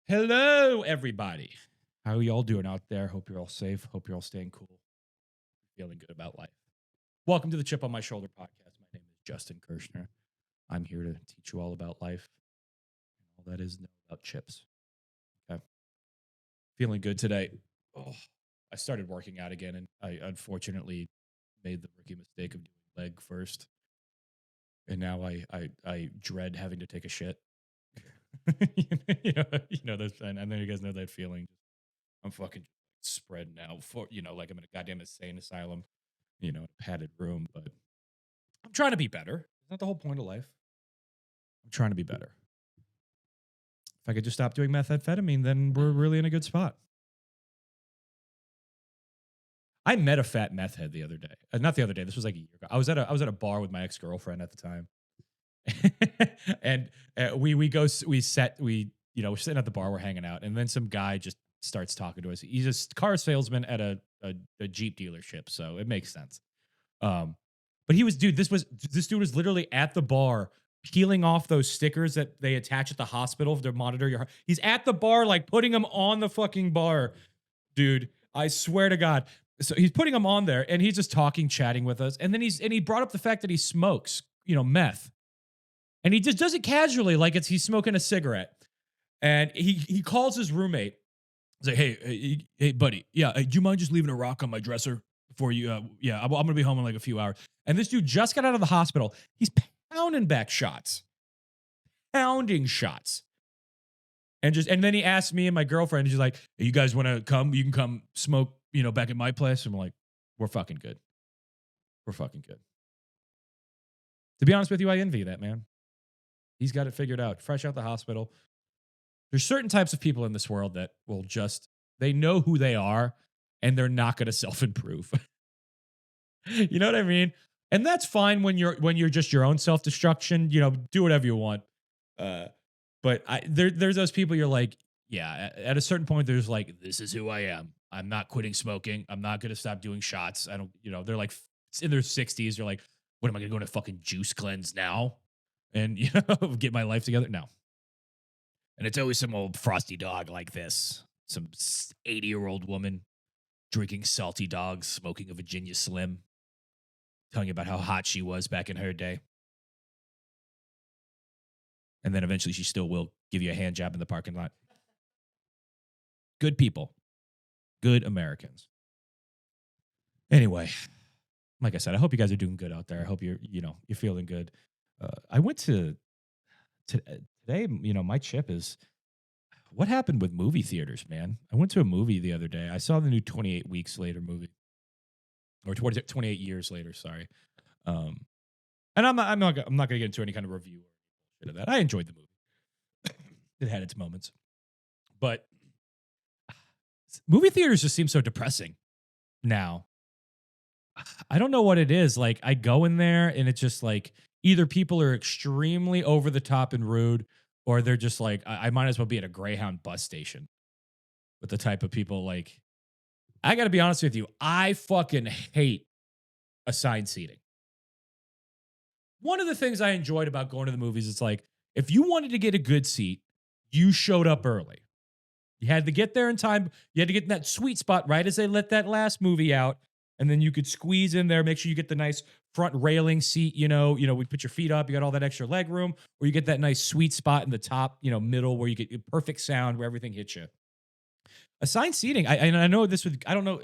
Hello, everybody. How are y'all doing out there? Hope you're all safe. Hope you're all staying cool, feeling good about life. Welcome to the Chip on My Shoulder podcast. My name is Justin Kirshner. I'm here to teach you all about life and all that is know about chips. Okay. Feeling good today. Oh, I started working out again, and I unfortunately made the rookie mistake of doing leg first. And now I dread having to take a shit. Those, and then you guys know that feeling. I'm fucking spread now for like I'm in a goddamn insane asylum, a padded room. But I'm trying to be better. Isn't that the whole point of life? I'm trying to be better. If I could just stop doing methamphetamine, then we're really in a good spot. I met a fat meth head the other day. Not the other day. This was like a year ago. I was at a bar with my ex girlfriend at the time, and we're sitting at the bar, we're hanging out, and then some guy just starts talking to us. He's a car salesman at a Jeep dealership, so it makes sense. But this dude was literally at the bar peeling off those stickers that they attach at the hospital to monitor your heart. He's at the bar, like putting them on the fucking bar, dude. I swear to God. So he's putting them on there, and he's just talking, chatting with us, and then he brought up the fact that he smokes, meth. And he just does it casually, like he's smoking a cigarette. And he calls his roommate. He's like, hey, buddy, yeah, do you mind just leaving a rock on my dresser before you? Yeah, I'm gonna be home in like a few hours. And this dude just got out of the hospital. He's pounding back shots, pounding shots, and then he asked me and my girlfriend. He's like, hey, you guys want to come? You can come smoke, back at my place. And I'm like, we're fucking good. We're fucking good. To be honest with you, I envy that man. He's got it figured out. Fresh out the hospital. There's certain types of people in this world that will they know who they are and they're not going to self-improve. You know what I mean? And that's fine when you're just your own self-destruction, do whatever you want. But there's those people you're like, yeah, at a certain point, there's like, this is who I am. I'm not quitting smoking. I'm not going to stop doing shots. I don't, they're like in their 60s. You're like, what am I going to go to fucking juice cleanse now? And, get my life together? No. And it's always some old frosty dog like this. Some 80-year-old woman drinking salty dogs, smoking a Virginia Slim, telling you about how hot she was back in her day. And then eventually she still will give you a hand job in the parking lot. Good people. Good Americans. Anyway, like I said, I hope you guys are doing good out there. I hope you're feeling good. I went today, my chip is what happened with movie theaters, man. I went to a movie the other day. I saw the new 28 Weeks Later movie, or 28 Years Later. Sorry. And I'm not going to get into any kind of review or shit of that. I enjoyed the movie. It had its moments, but movie theaters just seem so depressing now. I don't know what it is. Like, I go in there and it's just like either people are extremely over the top and rude, or they're just like, I might as well be at a Greyhound bus station with the type of people. Like, I got to be honest with you. I fucking hate assigned seating. One of the things I enjoyed about going to the movies is like, if you wanted to get a good seat, you showed up early. You had to get there in time. You had to get in that sweet spot right as they let that last movie out. And then you could squeeze in there, make sure you get the nice front railing seat, we put your feet up, you got all that extra leg room, or you get that nice sweet spot in the top, middle where you get perfect sound where everything hits you. Assigned seating, I know I don't know,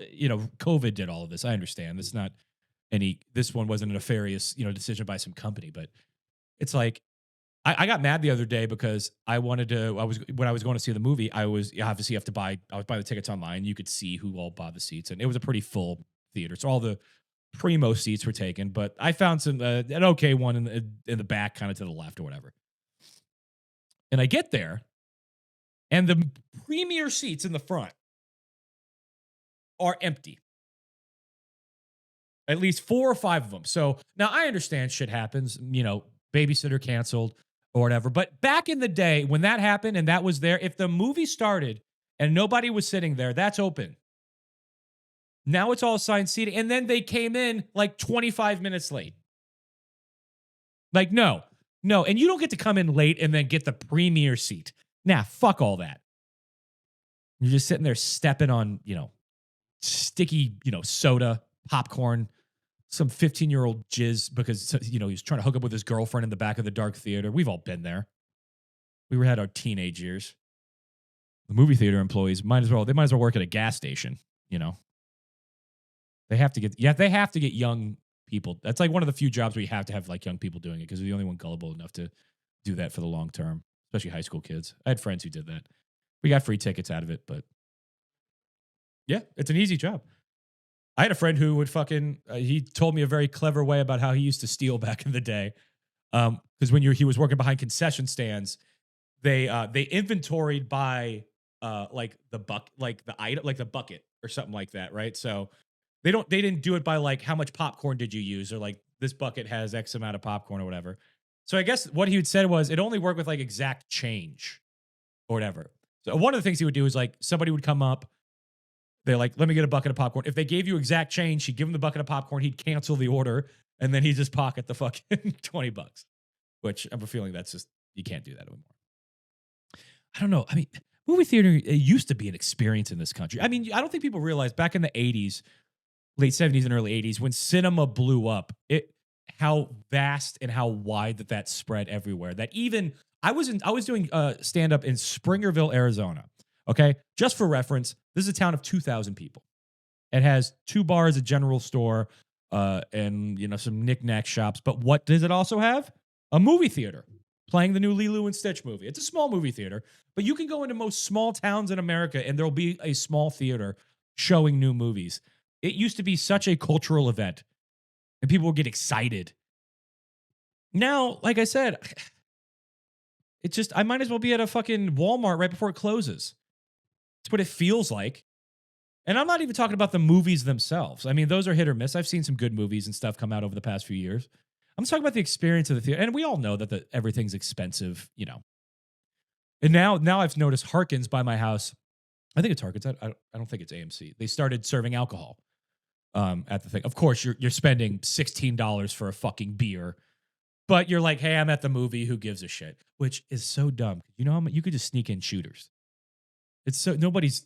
COVID did all of this. I understand. This one wasn't a nefarious, decision by some company, but it's like, I got mad the other day because when I was going to see the movie, I was buying the tickets online. You could see who all bought the seats, and it was a pretty full theater. So all the primo seats were taken, but I found an okay one in the back, kind of to the left or whatever. And I get there, and the premier seats in the front are empty. At least 4 or 5 of them. So now I understand shit happens, babysitter canceled or whatever. But back in the day when that happened and that was there, if the movie started and nobody was sitting there, that's open. Now it's all assigned seating. And then they came in like 25 minutes late. Like, no. And you don't get to come in late and then get the premier seat. Nah, fuck all that. You're just sitting there stepping on, sticky, soda, popcorn, some 15-year-old jizz because, he was trying to hook up with his girlfriend in the back of the dark theater. We've all been there. We had our teenage years. The movie theater employees might as well work at a gas station, you know. They have to get young people. That's like one of the few jobs where you have to have like young people doing it because they're the only one gullible enough to do that for the long term, especially high school kids. I had friends who did that. We got free tickets out of it, but yeah, it's an easy job. I had a friend who would he told me a very clever way about how he used to steal back in the day. Because when he was working behind concession stands, they inventoried by like the item, like the bucket or something like that, right? So they didn't do it by like how much popcorn did you use or like this bucket has X amount of popcorn or whatever. So I guess what he had said was it only worked with like exact change or whatever. So one of the things he would do is like somebody would come up, they're like, let me get a bucket of popcorn. If they gave you exact change, he'd give him the bucket of popcorn, he'd cancel the order, and then he'd just pocket the fucking $20. Which I'm feeling that's just you can't do that anymore. I don't know. I mean, movie theater it used to be an experience in this country. I mean, I don't think people realize back in the 80s, late 70s and early 80s, when cinema blew up, how vast and how wide that spread everywhere. That even I was doing stand up in Springerville, Arizona. Okay, just for reference, this is a town of 2,000 people. It has 2 bars, a general store, and some knickknack shops. But what does it also have? A movie theater playing the new Lilo and Stitch movie. It's a small movie theater, but you can go into most small towns in America and there'll be a small theater showing new movies. It used to be such a cultural event and people would get excited. Now, like I said, I might as well be at a fucking Walmart right before it closes. That's what it feels like. And I'm not even talking about the movies themselves. I mean, those are hit or miss. I've seen some good movies and stuff come out over the past few years. I'm talking about the experience of the theater. And we all know that everything's expensive, And now I've noticed Harkins by my house. I think it's Harkins. I don't think it's AMC. They started serving alcohol at the thing. Of course, you're spending $16 for a fucking beer. But you're like, hey, I'm at the movie. Who gives a shit? Which is so dumb. You know how much you could just sneak in shooters. It's so nobody's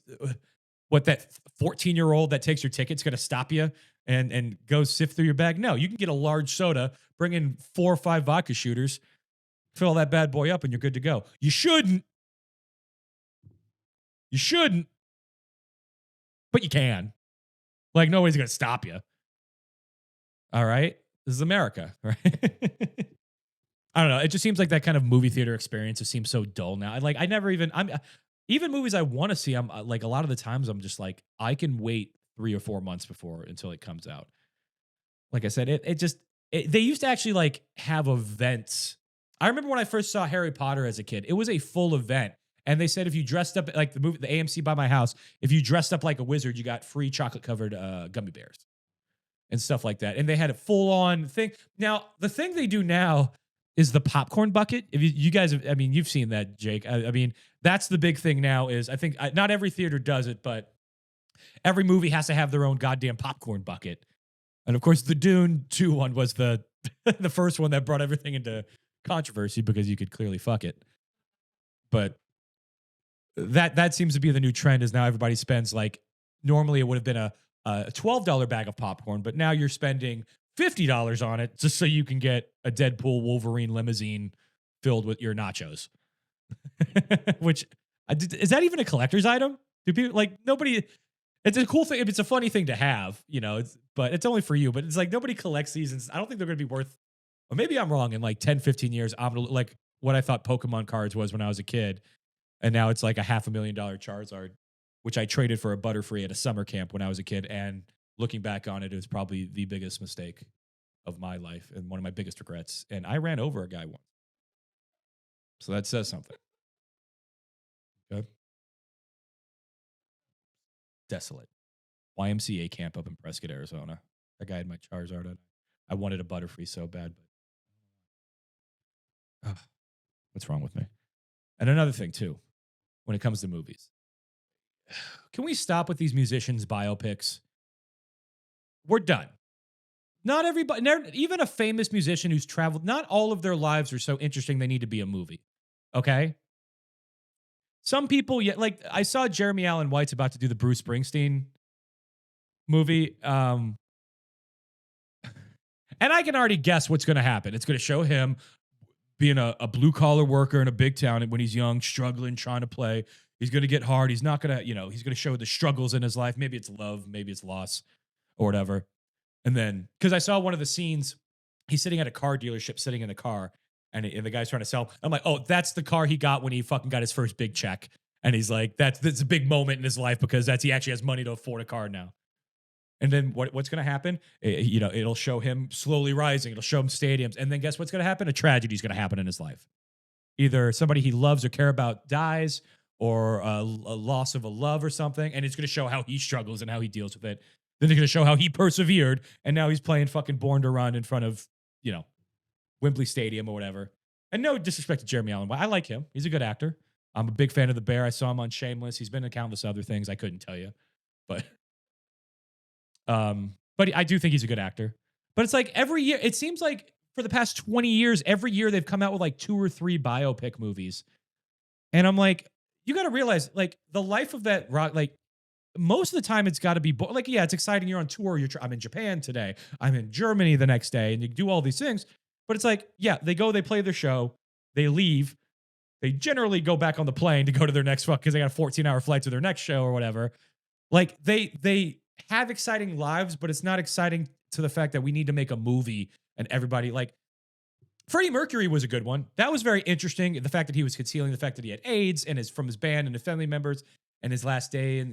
what that 14-year-old that takes your ticket's going to stop you and go sift through your bag. No, you can get a large soda, bring in 4 or 5 vodka shooters, fill that bad boy up, and you're good to go. You shouldn't, but you can. Like nobody's going to stop you. All right, this is America, right? I don't know. It just seems like that kind of movie theater experience just seems so dull now. Even movies I want to see, I'm like a lot of the times I'm just like, I can wait 3 or 4 months until it comes out. Like I said, they used to actually like have events. I remember when I first saw Harry Potter as a kid, it was a full event. And they said if you dressed up like the AMC by my house, if you dressed up like a wizard, you got free chocolate covered gummy bears and stuff like that. And they had a full on thing. Now, the thing they do now is the popcorn bucket. If you guys, you've seen that, Jake. I mean, that's the big thing now is I think not every theater does it, but every movie has to have their own goddamn popcorn bucket. And of course, the Dune 2 one was the the first one that brought everything into controversy because you could clearly fuck it. But that seems to be the new trend is now everybody spends like, normally it would have been a $12 bag of popcorn, but now you're spending $50 on it just so you can get a Deadpool Wolverine limousine filled with your nachos. Which is that even a collector's item? Do people like nobody? It's a cool thing. It's a funny thing to have, but it's only for you. But it's like nobody collects these. And I don't think they're going to be worth, or maybe I'm wrong. In like 10, 15 years, I'm gonna like what I thought Pokemon cards was when I was a kid. And now it's like a $500,000 Charizard, which I traded for a Butterfree at a summer camp when I was a kid. And looking back on it, it was probably the biggest mistake of my life and one of my biggest regrets. And I ran over a guy once. So that says something. Okay. Desolate. YMCA camp up in Prescott, Arizona. That guy had my Charizard. I wanted a Butterfree so bad, but what's wrong with me? And another thing too, when it comes to movies, can we stop with these musicians' biopics? We're done. Not everybody, even a famous musician who's traveled, not all of their lives are so interesting they need to be a movie. Okay? Some people, yeah, like I saw Jeremy Allen White's about to do the Bruce Springsteen movie. And I can already guess what's going to happen. It's going to show him being a blue collar worker in a big town when he's young, struggling, trying to play. He's going to get hard. He's not going to, he's going to show the struggles in his life. Maybe it's love, maybe it's loss or whatever. And then, because I saw one of the scenes, he's sitting at a car dealership, sitting in the car, and the guy's trying to sell. I'm like, oh, that's the car he got when he fucking got his first big check. And he's like, that's a big moment in his life because he actually has money to afford a car now. And then what's going to happen? It'll show him slowly rising. It'll show him stadiums. And then guess what's going to happen? A tragedy is going to happen in his life. Either somebody he loves or care about dies, or a loss of a love or something. And it's going to show how he struggles and how he deals with it. Then they're going to show how he persevered. And now he's playing fucking Born to Run in front of, Wembley Stadium or whatever. And no disrespect to Jeremy Allen. I like him. He's a good actor. I'm a big fan of The Bear. I saw him on Shameless. He's been in countless other things. I couldn't tell you. But I do think he's a good actor. But it's like every year, it seems like for the past 20 years, every year they've come out with like 2 or 3 biopic movies. And I'm like, you got to realize, like, the life of that rock, like, most of the time it's got to be like, yeah, it's exciting. You're on tour. I'm in Japan today. I'm in Germany the next day, and you do all these things. But it's like, yeah, they play their show, they leave. They generally go back on the plane to go to their next fuck because they got a 14-hour flight to their next show or whatever. Like they have exciting lives, but it's not exciting to the fact that we need to make a movie and everybody like Freddie Mercury was a good one. That was very interesting. The fact that he was concealing the fact that he had AIDS and from his band and his family members and his last day and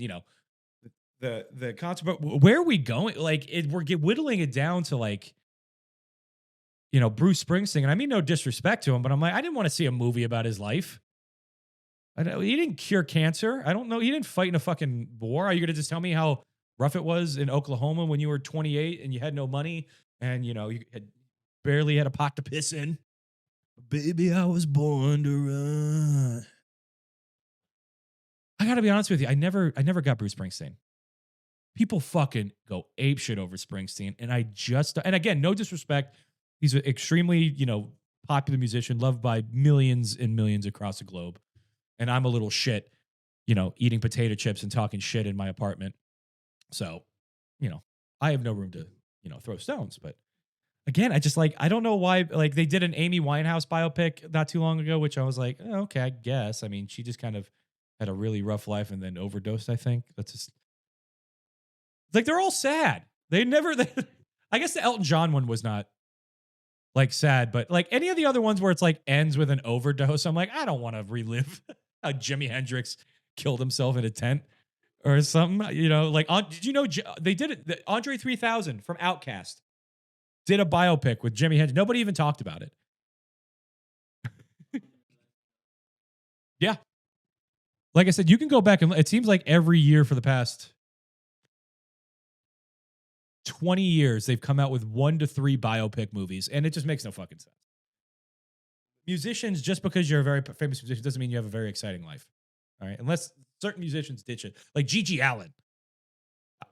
the concert. But where are we going? Like we're whittling it down to like, Bruce Springsteen. And I mean no disrespect to him, but I'm like, I didn't want to see a movie about his life. He didn't cure cancer. I don't know. He didn't fight in a fucking war. Are you going to just tell me how rough it was in Oklahoma when you were 28 and you had no money and, you barely had a pot to piss in? Baby, I was born to run. I got to be honest with you. I never got Bruce Springsteen. People fucking go apeshit over Springsteen. And again, no disrespect. He's an extremely, popular musician, loved by millions and millions across the globe. And I'm a little shit, eating potato chips and talking shit in my apartment. So, I have no room to, throw stones. But again, I don't know why, like they did an Amy Winehouse biopic not too long ago, which I was like, oh, okay, I guess. I mean, she just kind of had a really rough life and then overdosed, I think. That's just like, they're all sad. I guess the Elton John one was not like sad, but like any of the other ones where it's like ends with an overdose, I'm like, I don't want to relive how Jimi Hendrix killed himself in a tent or something. Like did you know they did it? Andre 3000 from Outkast did a biopic with Jimi Hendrix. Nobody even talked about it. Yeah. Like I said, you can go back and it seems like every year for the past 20 years, they've come out with 1 to 3 biopic movies, and it just makes no fucking sense. Musicians, just because you're a very famous musician doesn't mean you have a very exciting life. All right. Unless certain musicians ditch it. Like Gigi Allen.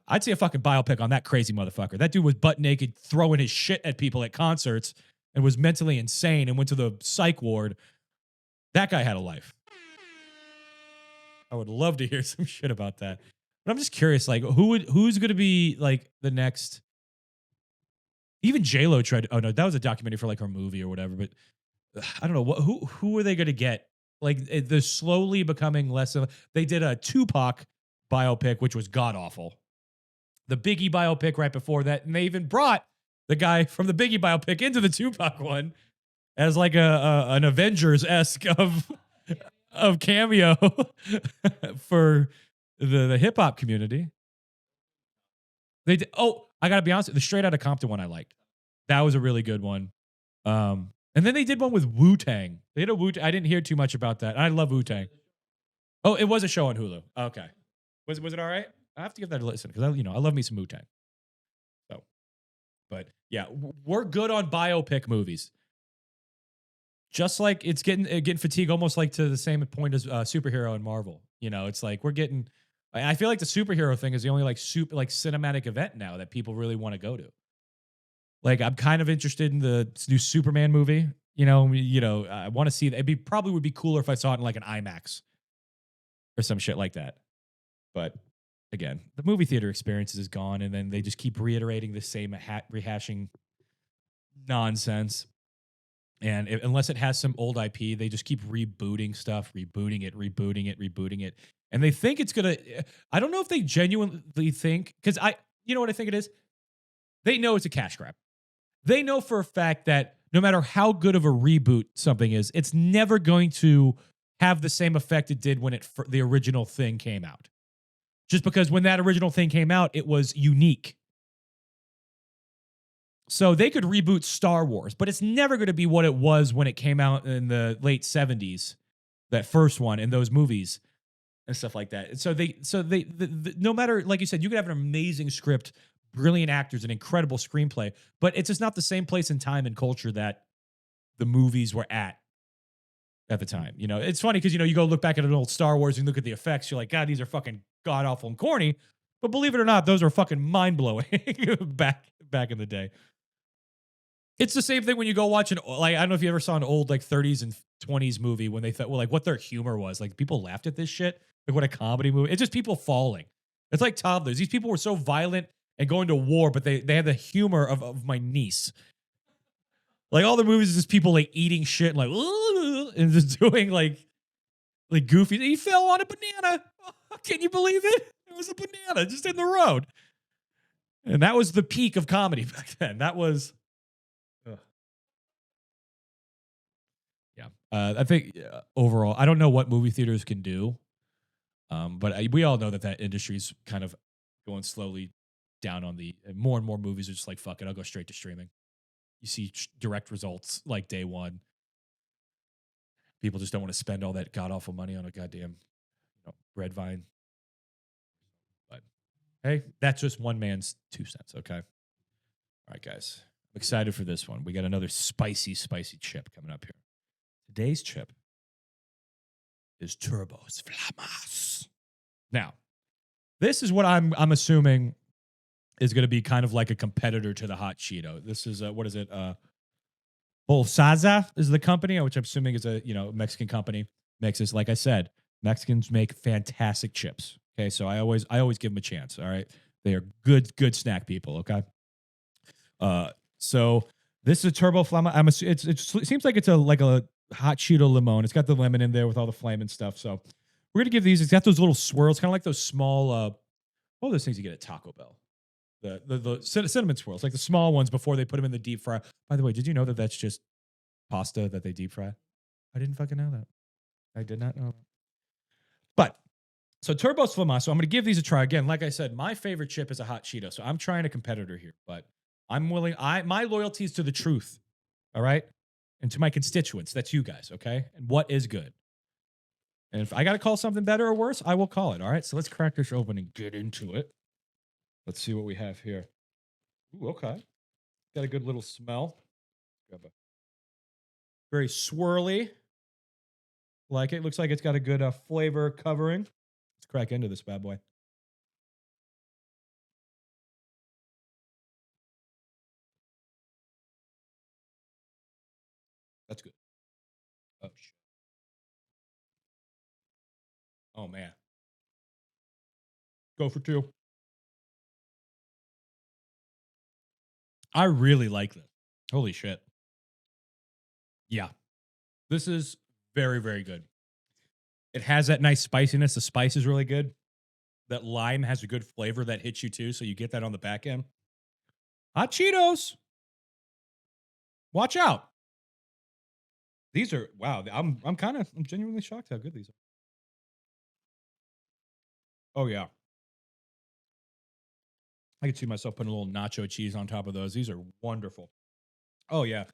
I'd see a fucking biopic on that crazy motherfucker. That dude was butt naked, throwing his shit at people at concerts and was mentally insane and went to the psych ward. That guy had a life. I would love to hear some shit about that. But I'm just curious, like, who's going to be like the next? Even J-Lo tried. Oh no, that was a documentary for like her movie or whatever. But I don't know who are they going to get? Like they're slowly becoming less of. They did a Tupac biopic, which was god awful. The Biggie biopic right before that, and they even brought the guy from the Biggie biopic into the Tupac one as like an Avengers-esque of cameo for the hip hop community. They did, I gotta be honest, the Straight Outta Compton one I liked. That was a really good one. And then they did one with Wu-Tang. They did a Wu-Tang. I didn't hear too much about that. I love Wu-Tang. Oh, it was a show on Hulu. Okay. Was it all right? I have to give that a listen because I love me some Wu-Tang. So, but yeah, we're good on biopic movies. Just like it's getting fatigue, almost like to the same point as superhero and Marvel. It's like we're getting. I feel like the superhero thing is the only like cinematic event now that people really want to go to. Like I'm kind of interested in the new Superman movie. I want to see that. Probably would be cooler if I saw it in like an IMAX. or some shit like that. But again, the movie theater experience is gone, and then they just keep reiterating the same rehashing nonsense. And unless it has some old IP, they just keep rebooting stuff, rebooting it. And they think it's gonna. I don't know if they genuinely think, because you know what I think it is. They know it's a cash grab. They know for a fact that no matter how good of a reboot something is, it's never going to have the same effect it did when the original thing came out. Just because when that original thing came out, it was unique. So they could reboot Star Wars, but it's never going to be what it was when it came out in the late 70s, that first one, in those movies and stuff like that. And no matter, like you said, you could have an amazing script, brilliant actors, an incredible screenplay, but it's just not the same place and time and culture that the movies were at the time. You know, it's funny because, you know, you go look back at an old Star Wars and look at the effects, you're like, God, these are fucking god awful and corny. But believe it or not, those are fucking mind blowing back in the day. It's the same thing when you go watch I don't know if you ever saw an old like 30s and 20s movie when they thought, well, like what their humor was. Like people laughed at this shit. Like what a comedy movie. It's just people falling. It's like toddlers. These people were so violent and going to war, but they had the humor of my niece. Like all the movies is just people like eating shit and like and just doing like goofy. He fell on a banana. Can you believe it? It was a banana just in the road. And that was the peak of comedy back then. That was yeah. I think overall, I don't know what movie theaters can do, but we all know that industry's kind of going slowly down on more and more movies are just like, fuck it, I'll go straight to streaming. You see direct results like day one. People just don't want to spend all that god awful money on a goddamn bread vine. But hey, that's just one man's 2 cents. Okay. All right, guys. I'm excited for this one. We got another spicy chip coming up here. Today's chip is Turbo's Flamas. Now, this is what I'm assuming is going to be kind of like a competitor to the Hot Cheeto. This is what is it? Bolsaza is the company, which I'm assuming is a Mexican company. Makes this, like I said, Mexicans make fantastic chips. Okay, so I always give them a chance. All right, they are good snack people. Okay, so this is a Turbo Flama. It seems like it's like a Hot Cheeto limon. It's got the lemon in there with all the flame and stuff. So we're gonna give these. It's got those little swirls, kind of like those small. What are those things you get at Taco Bell? The cinnamon swirls, like the small ones before they put them in the deep fry. By the way, did you know that that's just pasta that they deep fry? I didn't fucking know that. I did not know. But so Turbo Flamasso, I'm going to give these a try. Again, like I said, my favorite chip is a Hot Cheeto. So I'm trying a competitor here, but I'm willing. My loyalty is to the truth. All right. And to my constituents. That's you guys. Okay. And what is good. And if I got to call something better or worse, I will call it. All right. So let's crack this open and get into it. Let's see what we have here. Ooh, okay. Got a good little smell. Very swirly. Like it. Looks like it's got a good flavor covering. Let's crack into this bad boy. That's good. Oh, shit. Oh, man. Go for 2. I really like this. Holy shit. Yeah. This is very, very good. It has that nice spiciness. The spice is really good. That lime has a good flavor that hits you too, so you get that on the back end. Hot Cheetos. Watch out. These are wow. I'm genuinely shocked how good these are. Oh yeah. I could see myself putting a little nacho cheese on top of those. These are wonderful. Oh yeah.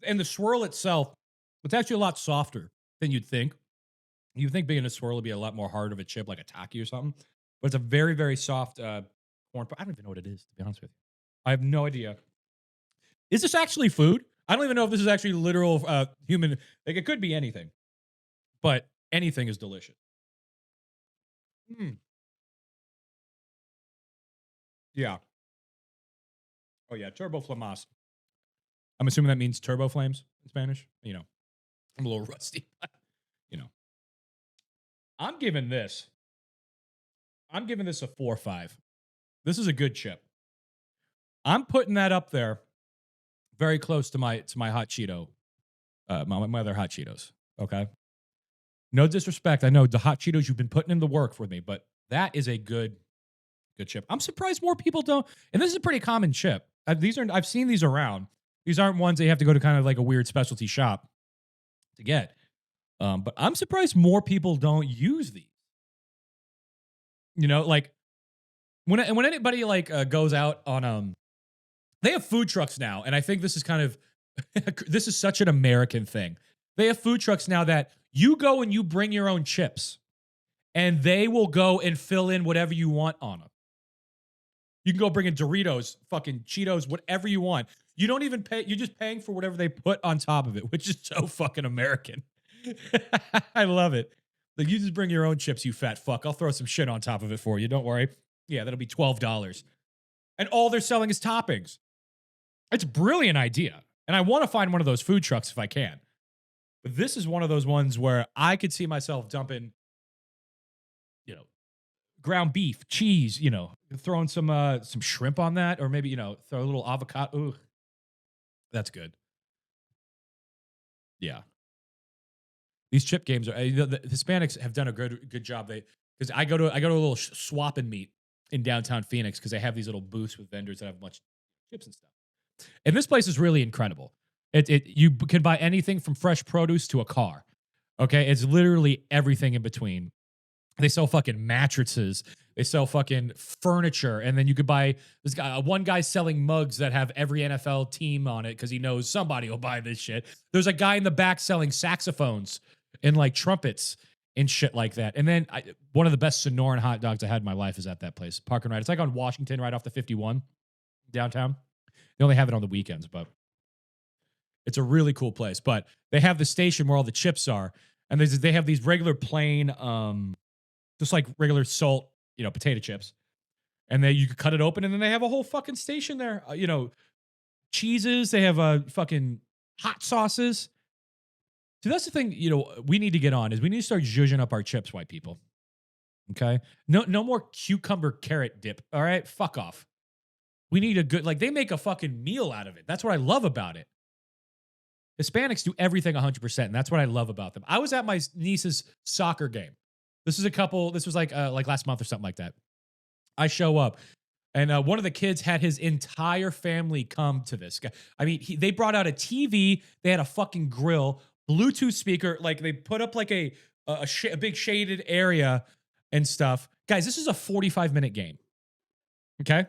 And the swirl itself, it's actually a lot softer than you'd think. You'd think being a swirl would be a lot more hard of a chip, like a Taki or something. But it's a very, very soft corn. I don't even know what it is, to be honest with you. I have no idea. Is this actually food? I don't even know if this is actually literal human. Like it could be anything, but anything is delicious. Mm. Yeah. Oh yeah, turbo flamas. I'm assuming that means turbo flames in Spanish. I'm a little rusty, but, you know. I'm giving this. I'm giving this a 4 or 5. This is a good chip. I'm putting that up there, very close to my hot Cheeto, my other hot Cheetos. Okay. No disrespect. I know the hot Cheetos you've been putting in the work for me, but that is a good chip. I'm surprised more people don't. And this is a pretty common chip. I've seen these around. These aren't ones that you have to go to kind of like a weird specialty shop to get. But I'm surprised more people don't use these. You know, like when anybody like goes out on they have food trucks now, and I think this is kind of this is such an American thing. They have food trucks now that you go and you bring your own chips, and they will go and fill in whatever you want on them. You can go bring in Doritos, fucking Cheetos, whatever you want. You don't even pay. You're just paying for whatever they put on top of it, which is so fucking American. I love it. Like, you just bring your own chips, you fat fuck. I'll throw some shit on top of it for you. Don't worry. Yeah, that'll be $12. And all they're selling is toppings. It's a brilliant idea. And I want to find one of those food trucks if I can. But this is one of those ones where I could see myself dumping, you know, ground beef, cheese, throwing some shrimp on that, or maybe, throw a little avocado. Ooh, that's good. Yeah. These chip games are the Hispanics have done a good job. Because I go to a little swap and meet in downtown Phoenix because they have these little booths with vendors that have much chips and stuff. And this place is really incredible. You can buy anything from fresh produce to a car. Okay, it's literally everything in between. They sell fucking mattresses. They sell fucking furniture, and then you could buy this guy. One guy's selling mugs that have every NFL team on it because he knows somebody will buy this shit. There's a guy in the back selling saxophones and like trumpets and shit like that. And then one of the best Sonoran hot dogs I had in my life is at that place, Park and Ride. It's like on Washington, right off the 51 downtown. They only have it on the weekends, but it's a really cool place. But they have the station where all the chips are, and they have these regular plain, just like regular salt, potato chips. And then you can cut it open, and then they have a whole fucking station there. Cheeses. They have fucking hot sauces. So that's the thing, we need to get on is we need to start zhuzhing up our chips, white people. Okay? No more cucumber carrot dip. All right? Fuck off. We need a good, like, they make a fucking meal out of it. That's what I love about it. Hispanics do everything 100%, and that's what I love about them. I was at my niece's soccer game. This was like last month or something like that. I show up, and one of the kids had his entire family come to this guy. I mean, they brought out a TV. They had a fucking grill, Bluetooth speaker. Like, they put up like a big shaded area and stuff. Guys, this is a 45-minute game. Okay?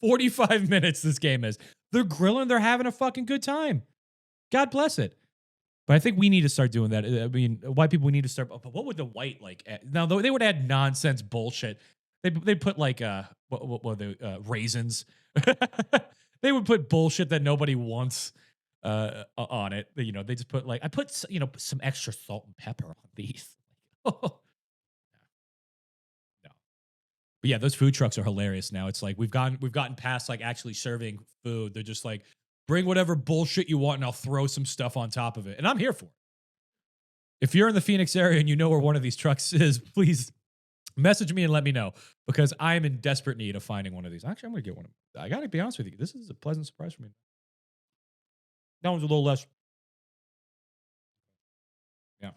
45 minutes this game is. They're grilling. They're having a fucking good time. God bless it. But I think we need to start doing that. I mean, white people, we need to start. But what would the white like? Now, they would add nonsense bullshit. They put like raisins. They would put bullshit that nobody wants on it. They just put like I put some extra salt and pepper on these. No. But yeah, those food trucks are hilarious now. It's like we've gotten past like actually serving food. They're just like, bring whatever bullshit you want and I'll throw some stuff on top of it. And I'm here for it. If you're in the Phoenix area and you know where one of these trucks is, please message me and let me know because I am in desperate need of finding one of these. Actually, I'm going to get one. I got to be honest with you. This is a pleasant surprise for me. That one's a little less. Yeah.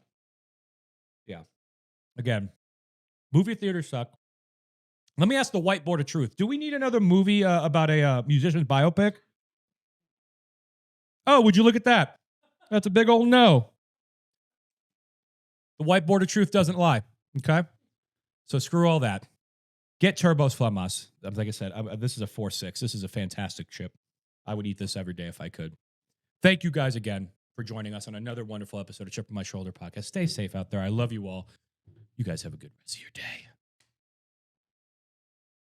Yeah. Again, movie theaters suck. Let me ask the whiteboard of truth. Do we need another movie about a musician's biopic? Oh, would you look at that? That's a big old no. The whiteboard of truth doesn't lie. Okay? So screw all that. Get Turbos Flamas. Like I said, this is a 4.6. This is a fantastic chip. I would eat this every day if I could. Thank you guys again for joining us on another wonderful episode of Chip on My Shoulder podcast. Stay safe out there. I love you all. You guys have a good rest of your day.